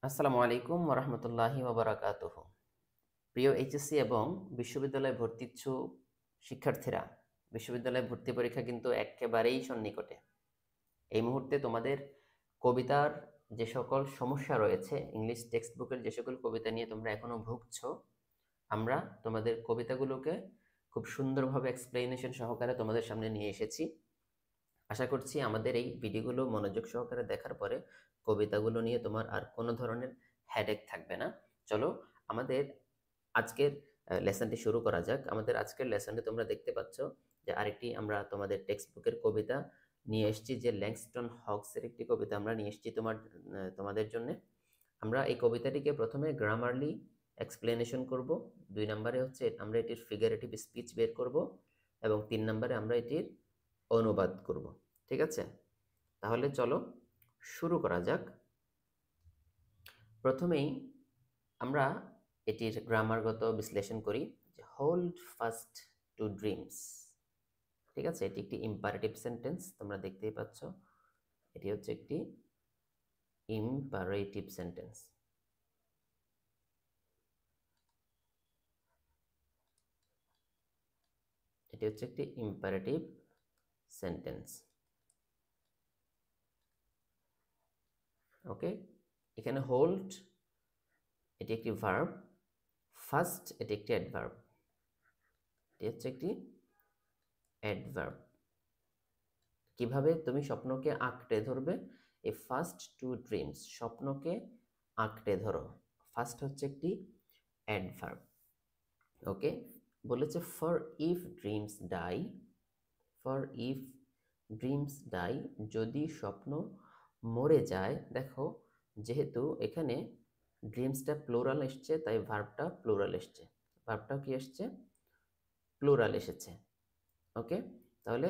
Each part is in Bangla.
আসসালামু আলাইকুম ওরহমতুল্লাহি ওবরাকাতুহু। প্রিয় এইচএসসি এবং বিশ্ববিদ্যালয়ে ভর্তি ইচ্ছুক শিক্ষার্থীরা, বিশ্ববিদ্যালয়ে ভর্তি পরীক্ষা কিন্তু একেবারেই সন্নিকটে। এই মুহূর্তে তোমাদের কবিতার যে সকল সমস্যা রয়েছে, ইংলিশ টেক্সট বুকের যে সকল কবিতা নিয়ে তোমরা এখনো ভুগছো, আমরা তোমাদের কবিতাগুলোকে খুব সুন্দরভাবে এক্সপ্লেনেশন সহকারে তোমাদের সামনে নিয়ে এসেছি। আশা করছি আমাদের এই ভিডিওগুলো মনোযোগ সহকারে দেখার পরে কবিতাগুলো নিয়ে তোমার আর কোনো ধরনের হেডেক থাকবে না। চলো আমাদের আজকের লেসনটি শুরু করা যাক। আমাদের আজকের লেসনে তোমরা দেখতে পাচ্ছ যে আরেকটি আমরা তোমাদের টেক্সট বুকের কবিতা নিয়ে এসেছি, যে ল্যাংস্টন হকসের একটি কবিতা আমরা নিয়ে এসেছি তোমাদের জন্য। আমরা এই কবিতাটিকে প্রথমে গ্রামারলি এক্সপ্লেনেশন করব, 2 নম্বরে হচ্ছে আমরা এটির ফিগারেটিভ স্পিচ বের করব, এবং 3 নম্বরে আমরা এটির অনুবাদ করব। ঠিক আছে, তাহলে চলো শুরু করা যাক। প্রথমেই আমরা এটির গ্রামারগত বিশ্লেষণ করি, যে হোল্ড ফাস্ট টু ড্রিমস। ঠিক আছে, এটি একটি ইম্পারেটিভ সেন্টেন্স, তোমরা দেখতেই পাচ্ছ এটি হচ্ছে একটি ইম্পারেটিভ সেন্টেন্স। এটি হচ্ছে একটি ইম্পারেটিভ সেন্টেন্স। ওকে, এখানে হোল্ড এটি একটি ভার্ব, ফার্স্ট এটি একটি অ্যাডভার্ব, এটি হচ্ছে একটি অ্যাডভার্ব। কিভাবে তুমি স্বপ্নকে আঁকড়ে ধরবে? এই ফার্স্ট টু ড্রিমস, স্বপ্নকে আঁকড়ে ধরো, ফার্স্ট হচ্ছে একটি অ্যাডভার্ব। ওকে, বলেছে for if dreams die, for if dreams die, যদি স্বপ্ন মরে যায়। দেখো, যেহেতু এখানে ড্রিমসটা প্লুরাল এসছে, তাই ভার্বটা প্লুরাল এসছে, ভার্বটাও কি এসছে? প্লুরাল এসেছে। ওকে, তাহলে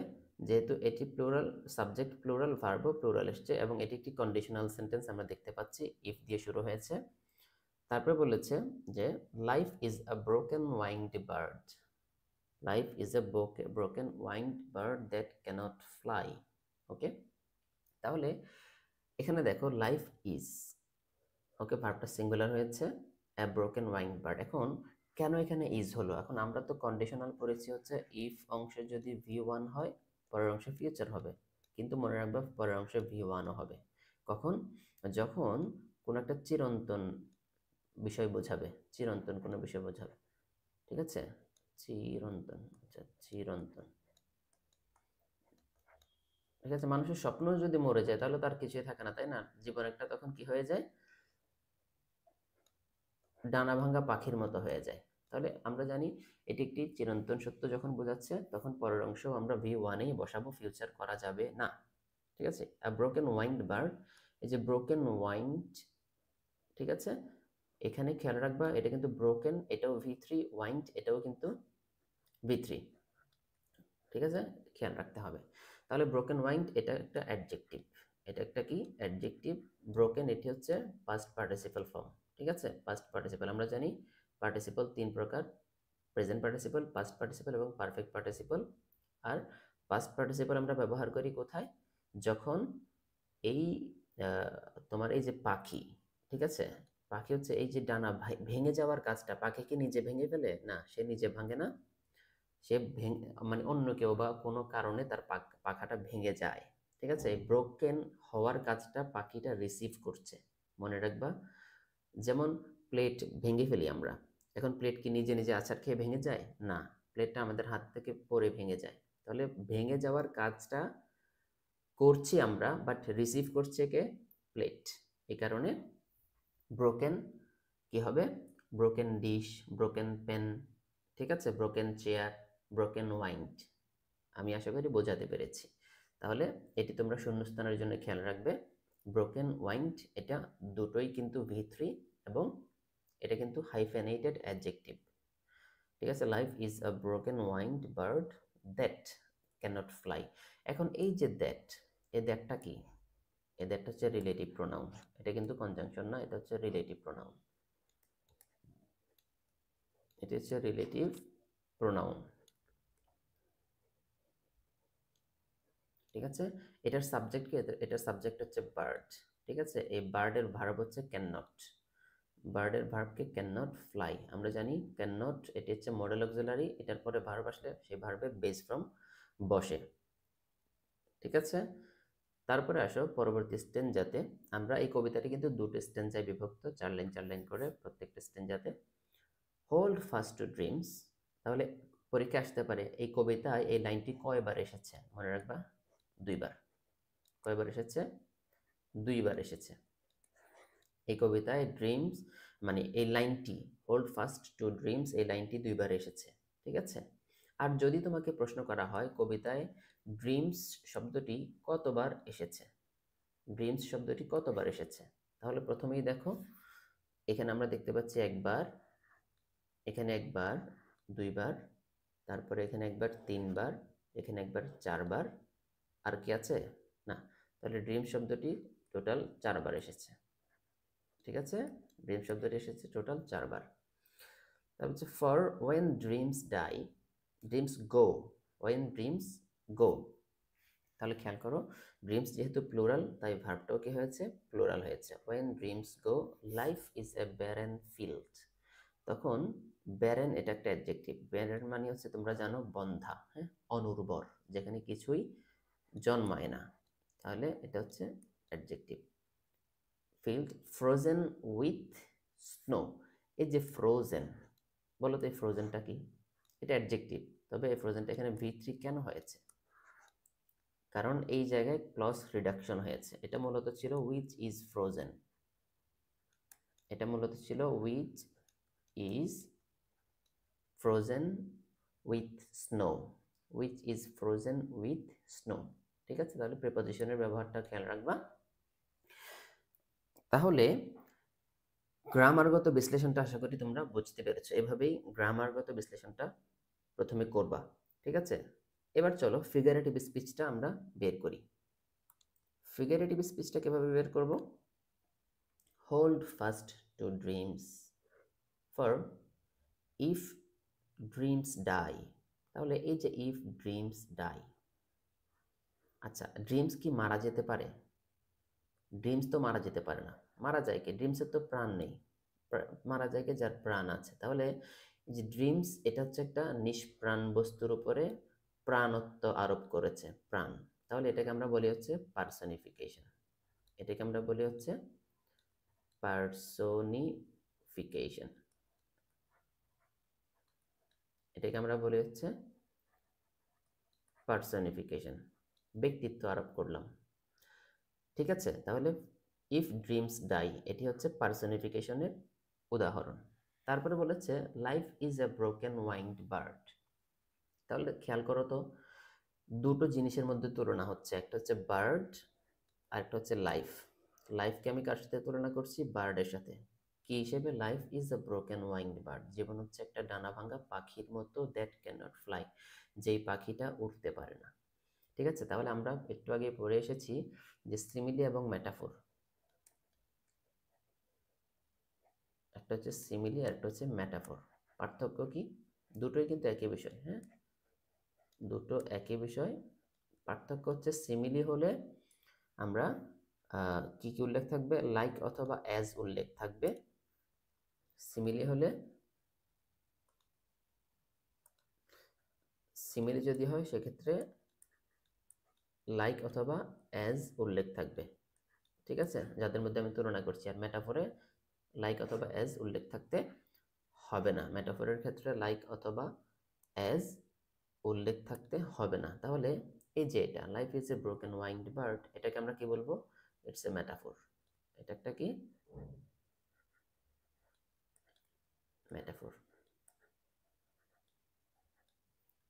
যেহেতু এটি প্লুরাল, সাবজেক্ট প্লুরাল, ভার্বও প্লুরাল এসছে, এবং এটি একটি কন্ডিশনাল সেন্টেন্স আমরা দেখতে পাচ্ছি, ইফ দিয়ে শুরু হয়েছে। তারপরে বলেছে যে life is a broken winged bird, life is a broken winged bird that cannot fly. Okay, তাহলে এখানে দেখো লাইফ ইজ, ওকে, ভার্বটা সিঙ্গুলার হয়েছে, এ ব্রোকেন ওয়াইংড বার্ড। এখন কেন এখানে ইজ হলো? এখন আমরা তো কন্ডিশনাল পড়েছি হচ্ছে ইফ অংশে যদি ভি1 হয়, পরের অংশে ফিউচার হবে, কিন্তু মনে রাখবা পরের অংশে ভি1ও হবে। কখন? যখন কোন একটা চিরন্তন বিষয় বোঝাবে, চিরন্তন কোনো বিষয় বোঝাবে। ঠিক আছে, চিরন্তন, আচ্ছা চিরন্তন। ঠিক আছে, মানুষের স্বপ্ন যদি মরে যায় তাহলে তার কিছুই থাকে না, তাই না? জীবন একটা তখন কি হয়ে যায়? ডানা ভাঙ্গা পাখির মতো হয়ে যায়। তাহলে আমরা জানি এটি একটি চিরন্তন সত্য যখন বোঝাচ্ছে, তখন পরের অংশ আমরা ভি1এই বসাবো, ফিউচার করা যাবে না। ঠিক আছে, আ ব্রোকেন ওয়াইংড বার্ড, এই যে ব্রোকেন ওয়াইংড, ঠিক আছে, এখানে খেয়াল রাখবা এটা কিন্তু ব্রোকেন, এটাও ভি3, ওয়াইংড এটাও কিন্তু ভি3। ঠিক আছে, খেয়াল রাখতে হবে। তাহলে ব্রোকেন ওয়াইংড এটা একটা অ্যাডজেক্টিভ, এটা একটা কি অ্যাডজেক্টিভ। ব্রোকেন এটি হচ্ছে পাস্ট পার্টিসিপাল ফর্ম। ঠিক আছে, পাস্ট পার্টিসিপাল আমরা জানি পার্টিসিপাল 3 প্রকার, প্রেজেন্ট পার্টিসিপাল, পাস্ট পার্টিসিপাল এবং পারফেক্ট পার্টিসিপাল। আর পাস্ট পার্টিসিপাল আমরা ব্যবহার করি কোথায়? যখন এই আহ, তোমার এই যে পাখি, ঠিক আছে, পাখি হচ্ছে এই যে ডানা ভেঙে যাওয়ার কাজটা, পাখি কি নিজে ভেঙে ফেলে? না, সে নিজে ভাঙে না, সে মানে অন্য কেউ বা কোনো কারণে তার পাখাটা ভেঙে যায়। ঠিক আছে, এই ব্রোকেন হওয়ার কাজটা পাখিটা রিসিভ করছে, মনে রাখবা। যেমন প্লেট ভেঙে ফেলি আমরা, এখন প্লেট কি নিজে নিজে আছাড় খেয়ে ভেঙে যায়? না, প্লেটটা আমাদের হাত থেকে পড়ে ভেঙে যায়। তাহলে ভেঙে যাওয়ার কাজটা করছি আমরা, বাট রিসিভ করছে কে? প্লেট। এই কারণে ব্রোকেন কি হবে? ব্রোকেন ডিশ, ব্রোকেন পেন, ঠিক আছে, ব্রোকেন চেয়ার, ব্রোকেন ওয়াইন্ড। আমি আশা করি বোঝাতে পেরেছি। তাহলে এটি তোমরা শূন্যস্থানের জন্য খেয়াল রাখবে, ব্রোকেন ওয়াইন্ড এটা দুটোই কিন্তু ভি3, এবং এটা কিন্তু হাইফেনেটেড অ্যাডজেক্টিভ। ঠিক আছে, life is a broken winged bird that cannot fly. এখন এই যে দ্যাট, এই দ্যাটটা কি? এই দ্যাটটা হচ্ছে রিলেটিভ প্রোনাউন, এটা কিন্তু কনজাংশন না, এটা হচ্ছে রিলেটিভ প্রোনাউন, এটা হচ্ছে রিলেটিভ প্রোনাউন। ঠিক আছে, এটার সাবজেক্ট কি? এটার সাবজেক্ট হচ্ছে বার্ড। ঠিক আছে? এই বার্ডের ভার্ব হচ্ছে ক্যান নট, বার্ডের ভার্বকে ক্যান নট ফ্লাই। আমরা জানি ক্যান নট এটি হচ্ছে মডেল অক্সিলারি, এটার পরে ভার্ব আসলে সেই ভার্বে বেস ফ্রম বসে। ঠিক আছে, তারপরে আসো পরবর্তী স্টেনজাতে। আমরা এই কবিতাটি কিন্তু দুটো স্টেনজায় বিভক্ত, 4 লাইন করে প্রত্যেকটা স্টেনজাতে। হোল্ড ফাস্ট টু ড্রিমস, তাহলে পরীক্ষা আসতে পারে এই কবিতায় এই লাইনটি কয়বার এসেছে, মনে রাখবা 2বার। কয়বার এসেছে? 2বার এসেছে এই কবিতায়। ড্রিমস মানে এই লাইনটি, হোল্ড ফাস্ট টু ড্রিমস, এই লাইনটি 2বার এসেছে। ঠিক আছে, আর যদি তোমাকে প্রশ্ন করা হয় কবিতায় ড্রিমস শব্দটি কতবার এসেছে, ড্রিমস শব্দটি কতবার এসেছে, তাহলে প্রথমেই দেখো এখানে আমরা দেখতে পাচ্ছি একবার, এখানে একবার, 2বার, তারপরে এখানে একবার, 3বার, এখানে একবার, 4বার, আর কি আছে না। তাহলে ড্রিম শব্দটি টোটাল 4বার এসেছে। ঠিক আছে, ড্রিম শব্দটি এসেছে টোটাল 4বার। তারপর হচ্ছে for when dreams die, dreams go, when dreams go. তাহলে খেয়াল করো ড্রিমস যেহেতু প্লুরাল তাই ভার্বটাও কি হয়েছে, প্লুরাল হয়েছে। When dreams go life is a barren field, তখন ব্যারেন এটা একটা অ্যাডজেক্টিভ। ব্যারেন মানে হচ্ছে তোমরা জানো বন্ধা, হ্যাঁ, অনুর্বর, যেখানে কিছুই জন্মায় না, তাহলে এটা হচ্ছে adjective. Field frozen with snow, এই যে ফ্রোজেন, বলো তো এই ফ্রোজেনটা কি? এটা অ্যাডজেক্টিভ, তবে এই ফ্রোজেনটা এখানে V3 কেন হয়েছে? কারণ এই জায়গায় ক্লজ রিডাকশন হয়েছে। এটা মূলত ছিল উইচ ইজ ফ্রোজেন, এটা মূলত ছিল which is frozen with snow, which is frozen with snow. ঠিক আছে, তাহলে প্রিপজিশনের ব্যবহারটা খেয়াল রাখবা। তাহলে গ্রামারগত বিশ্লেষণটা আশা করি তোমরা বুঝতে পেরেছো, এভাবেই গ্রামারগত বিশ্লেষণটা প্রথমে করবা। ঠিক আছে, এবার চলো ফিগারেটিভ স্পিচটা আমরা বের করি। ফিগারেটিভ স্পিচটা কিভাবে বের করব? Hold fast to dreams, for if dreams die, তাহলে এই যে ইফ ড্রিমস ডাই, আচ্ছা ড্রিমস কি মারা যেতে পারে? ড্রিমস তো মারা যেতে পারে না। মারা যায় কি? ড্রিমসের তো প্রাণ নেই। মারা যায় কি যার প্রাণ আছে। তাহলে এই যে ড্রিমস এটা হচ্ছে একটা নিষ্প্রাণ বস্তুর উপরে প্রাণত্ব আরোপ করেছে, প্রাণ। তাহলে এটাকে আমরা বলি হচ্ছে পার্সনিফিকেশন, এটাকে আমরা বলি হচ্ছে পার্সনিফিকেশন, এটাকে আমরা বলি হচ্ছে পার্সনিফিকেশন, ব্যক্তিত্ব আরোপ করলাম। ঠিক আছে, তাহলে ইফ ড্রিমস ডাই এটি হচ্ছে পার্সনিফিকেশনের উদাহরণ। তারপরে বলেছে life is a broken winged bird, তাহলে খেয়াল করো তো দুটো জিনিসের মধ্যে তুলনা হচ্ছে, একটা হচ্ছে বার্ড আর একটা হচ্ছে লাইফ। লাইফকে আমি কার সাথে তুলনা করছি? বার্ডের সাথে। কি হিসেবে? Life is a broken winged bird, জীবন হচ্ছে একটা ডানা ভাঙা পাখির মতো, দ্যাট ক্যান নট ফ্লাই, যেই পাখিটা উঠতে পারে না। ঠিক আছে, তাহলে আমরা একটু আগে পড়ে এসেছি যে সিমিলি এবং মেটাফোর, একটা হচ্ছে সিমিলি আর একটা হচ্ছে মেটাফোর। পার্থক্য কি? দুটোই কিন্তু একই বিষয়, হ্যাঁ, দুটো একই বিষয়। পার্থক্য হচ্ছে সিমিলি হলে আমরা কি কি উল্লেখ থাকবে? লাইক অথবা অ্যাজ উল্লেখ থাকবে। সিমিলি হলে, সিমিলি যদি হয় সেক্ষেত্রে লাইক অথবা অ্যাজ উল্লেখ থাকবে। ঠিক আছে, যাদের মধ্যে আমি তুলনা করছি। আর মেটাফোরে লাইক অথবা অ্যাজ উল্লেখ থাকতে হবে না, মেটাফোরের ক্ষেত্রে লাইক অথবা অ্যাজ উল্লেখ থাকতে হবে না। তাহলে এই যে এটা life is a broken winged bird, এটাকে আমরা কি বলবো? It's a metaphor. এটা একটা কি? Metaphor.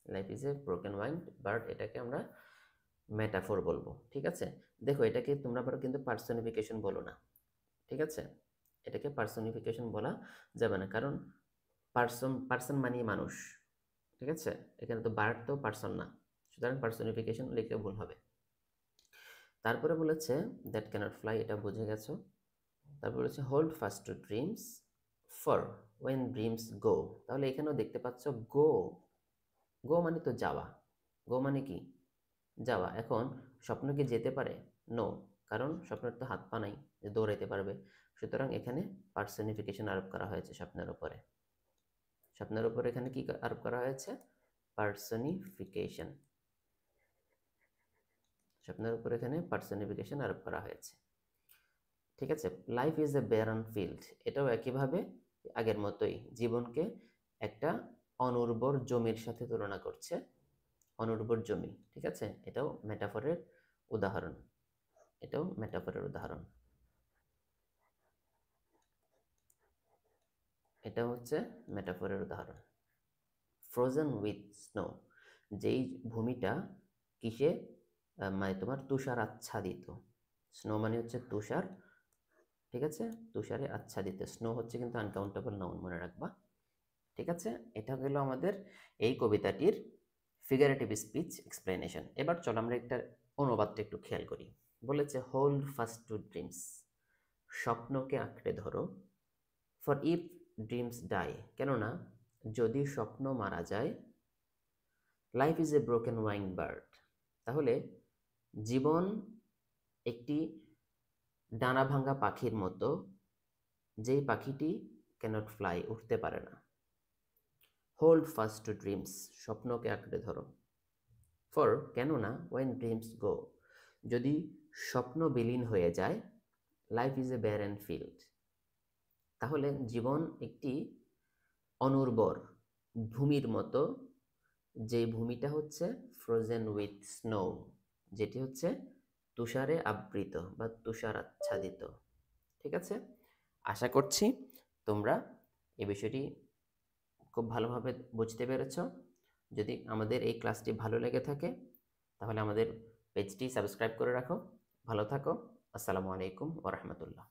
Life is a broken winged bird, এটাকে আমরা মেটাফোর বলবো। ঠিক আছে, দেখো এটাকে তোমরা আবার কিন্তু পার্সনিফিকেশন বলো না। ঠিক আছে, এটাকে পার্সনিফিকেশন বলা যাবে না, কারণ পার্সন মানে মানুষ। ঠিক আছে, এখানে তো বার্ড তো পার্সন না, সুতরাং পার্সনিফিকেশন লিখলে ভুল হবে। তারপরে বলেছে দ্যাট ক্যানট ফ্লাই, এটা বুঝে গেছো। তারপর বলেছে hold fast to dreams, for when dreams go, তাহলে এখানেও দেখতে পাচ্ছ গো, গো মানে তো যাওয়া, গো মানে কি? যাওয়া। এখন স্বপ্ন কি যেতে পারে? নো, কারণ স্বপ্নের তো হাত পা নাই। যে দৌড়াইতে পারবে। সুতরাং এখানে পার্সনিফিকেশন আরোপ করা হয়েছে স্বপ্নের উপরে। স্বপ্নের উপরে এখানে কি আরোপ করা হয়েছে? পার্সনিফিকেশন। স্বপ্নের উপর এখানে পার্সনিফিকেশন আরোপ করা হয়েছে। ঠিক আছে, life is A Baron field, এটাও একইভাবে আগের মতোই জীবনকে একটা অনুর্বর জমির সাথে তুলনা করছে। অনুর্বর জমি, ঠিক আছে, এটাও মেটাফরের উদাহরণ। এটাও মেটাফরের উদাহরণ। এটা হচ্ছে মেটাফরের উদাহরণ। ফ্রোজেন উইথ স্নো, যেই ভূমিটা কিসে মানে তোমার তুষার আচ্ছাদিত। স্নো মানে হচ্ছে তুষার, ঠিক আছে, তুষারে আচ্ছাদিত। স্নো হচ্ছে কিন্তু আনকাউন্টেবল নাউন, মনে রাখবা। ঠিক আছে, এটা হলো আমাদের এই কবিতাটির ফিগারেটিভ স্পিচ এক্সপ্লেনেশন। এবার চলো আমরা একটা অনুবাদটা একটু খেয়াল করি। বলেছে হোল্ড ফাস্ট টু ড্রিমস, স্বপ্নকে আঁকড়ে ধরো। ফর ইফ ড্রিমস ডাই, কেননা যদি স্বপ্ন মারা যায়। Life is a broken wing bird, তাহলে জীবন একটি ডানা ভাঙা পাখির মতো, যেই পাখিটি ক্যানট ফ্লাই, উঠতে পারে না। হোল্ড ফাস্ট টু ড্রিমস, স্বপ্নকে আঁকড়ে ধরো। ফর, কেননা ওয়েন ড্রিমস গো, যদি স্বপ্ন বিলীন হয়ে যায়। Life is a barren field, তাহলে জীবন একটি অনুর্বর ভূমির মতো, যে ভূমিটা হচ্ছে ফ্রোজেন উইথ স্নো, যেটি হচ্ছে তুষারে আবৃত বা তুষার আচ্ছাদিত। ঠিক আছে, আশা করছি তোমরা এই বিষয়টি খুব ভালোভাবে বুঝতে পেরেছ। যদি আমাদের এই ক্লাসটি ভালো লেগে থাকে তাহলে আমাদের পেজটি সাবস্ক্রাইব করে রাখো। ভালো থাকো। আসসালামু আলাইকুম ওয়া রাহমাতুল্লাহ।